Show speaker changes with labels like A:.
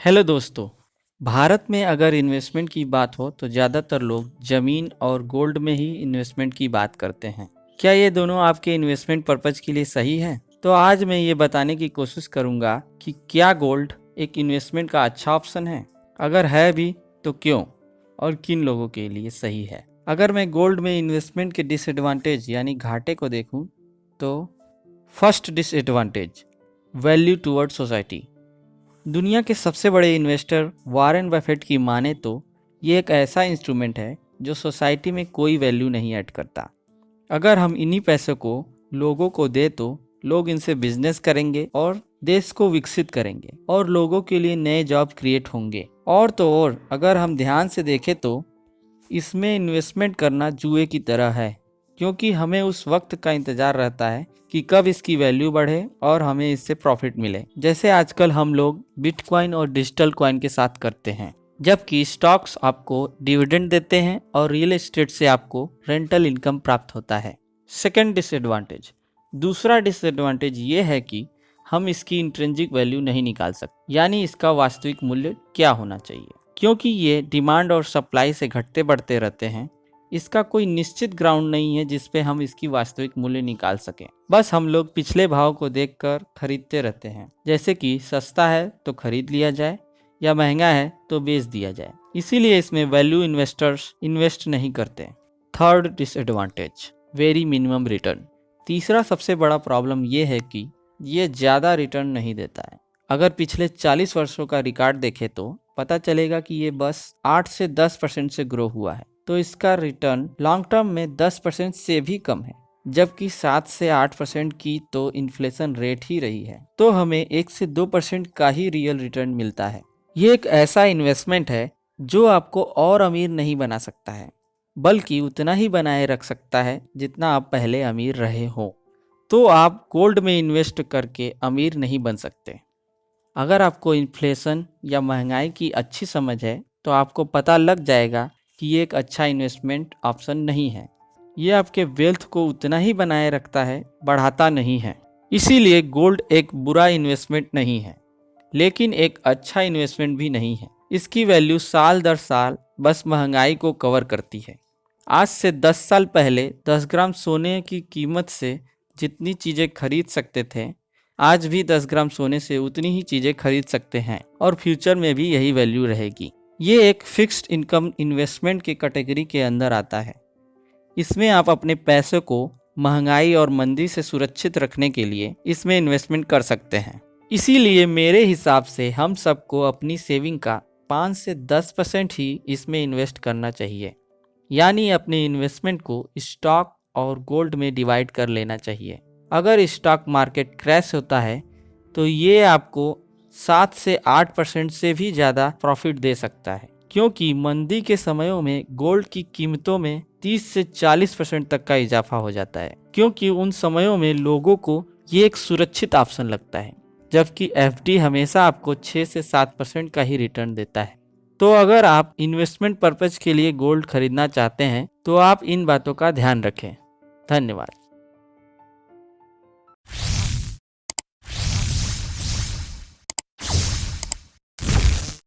A: Hello दोस्तों। भारत में अगर इन्वेस्टमेंट की बात हो तो ज़्यादातर लोग ज़मीन और गोल्ड में ही इन्वेस्टमेंट की बात करते हैं। क्या ये दोनों आपके इन्वेस्टमेंट पर्पज़ के लिए सही है? तो आज मैं ये बताने की कोशिश करूँगा कि क्या गोल्ड एक इन्वेस्टमेंट का अच्छा ऑप्शन है? अगर है भी तो क्यों और किन लोगों के लिए सही है? अगर मैं गोल्ड में इन्वेस्टमेंट के डिसएडवांटेज यानी घाटे को देखूँ तो first disadvantage, value toward society. दुनिया के सबसे बड़े इन्वेस्टर वॉरेन बफेट की माने तो ये एक ऐसा इंस्ट्रूमेंट है जो सोसाइटी में कोई वैल्यू नहीं ऐड करता। अगर हम इन्हीं पैसों को लोगों को दे तो लोग इनसे बिजनेस करेंगे और देश को विकसित करेंगे और लोगों के लिए नए जॉब क्रिएट होंगे। और तो और अगर हम ध्यान से देखें तो इसमें इन्वेस्टमेंट करना जुए की तरह है, क्योंकि हमें उस वक्त का इंतज़ार रहता है कि कब इसकी वैल्यू बढ़े और हमें इससे प्रॉफिट मिले, जैसे आजकल हम लोग बिटकॉइन और डिजिटल कॉइन के साथ करते हैं। जबकि स्टॉक्स आपको डिविडेंड देते हैं और रियल एस्टेट से आपको रेंटल इनकम प्राप्त होता है। सेकेंड डिसएडवांटेज, दूसरा डिसएडवांटेज ये है कि हम इसकी इंट्रिंसिक वैल्यू नहीं निकाल सकते, यानी इसका वास्तविक मूल्य क्या होना चाहिए, क्योंकि ये डिमांड और सप्लाई से घटते बढ़ते रहते हैं। इसका कोई निश्चित ग्राउंड नहीं है जिस पे हम इसकी वास्तविक मूल्य निकाल सकें। बस हम लोग पिछले भाव को देखकर खरीदते रहते हैं, जैसे कि सस्ता है तो खरीद लिया जाए या महंगा है तो बेच दिया जाए। इसीलिए इसमें वैल्यू इन्वेस्टर्स इन्वेस्ट नहीं करते। Third disadvantage, very minimum return. तीसरा सबसे बड़ा प्रॉब्लम ये है कि ये ज़्यादा रिटर्न नहीं देता है। अगर पिछले 40 वर्षों का रिकॉर्ड देखें तो पता चलेगा कि ये बस 8 से 10% से ग्रो हुआ है, तो इसका रिटर्न लॉन्ग टर्म में 10% से भी कम है, जबकि 7 से 8% की तो इन्फ्लेशन रेट ही रही है। तो हमें 1 से 2% का ही रियल रिटर्न मिलता है। ये एक ऐसा इन्वेस्टमेंट है जो आपको और अमीर नहीं बना सकता है, बल्कि उतना ही बनाए रख सकता है जितना आप पहले अमीर रहे हो। तो आप गोल्ड में इन्वेस्ट करके अमीर नहीं बन सकते। अगर आपको इन्फ्लेशन या महंगाई की अच्छी समझ है तो आपको पता लग जाएगा कि ये एक अच्छा इन्वेस्टमेंट ऑप्शन नहीं है। ये आपके वेल्थ को उतना ही बनाए रखता है, बढ़ाता नहीं है। इसीलिए गोल्ड एक बुरा इन्वेस्टमेंट नहीं है, लेकिन एक अच्छा इन्वेस्टमेंट भी नहीं है। इसकी वैल्यू साल दर साल बस महंगाई को कवर करती है। आज से 10 साल पहले 10 ग्राम सोने की कीमत से जितनी चीज़ें खरीद सकते थे, आज भी 10 ग्राम सोने से उतनी ही चीज़ें खरीद सकते हैं और फ्यूचर में भी यही वैल्यू रहेगी। ये एक फिक्स्ड इनकम इन्वेस्टमेंट की कैटेगरी के अंदर आता है। इसमें आप अपने पैसों को महंगाई और मंदी से सुरक्षित रखने के लिए इसमें इन्वेस्टमेंट कर सकते हैं। इसीलिए मेरे हिसाब से हम सबको अपनी सेविंग का 5 से 10% ही इसमें इन्वेस्ट करना चाहिए, यानी अपने इन्वेस्टमेंट को स्टॉक और गोल्ड में डिवाइड कर लेना चाहिए। अगर स्टॉक मार्केट क्रैश होता है तो ये आपको 7 से 8% से भी ज़्यादा प्रॉफिट दे सकता है, क्योंकि मंदी के समयों में गोल्ड की कीमतों में 30 से 40% तक का इजाफा हो जाता है, क्योंकि उन समयों में लोगों को ये एक सुरक्षित ऑप्शन लगता है, जबकि एफडी हमेशा आपको 6 से 7% का ही रिटर्न देता है। तो अगर आप इन्वेस्टमेंट पर्पज के लिए गोल्ड खरीदना चाहते हैं तो आप इन बातों का ध्यान रखें। धन्यवाद।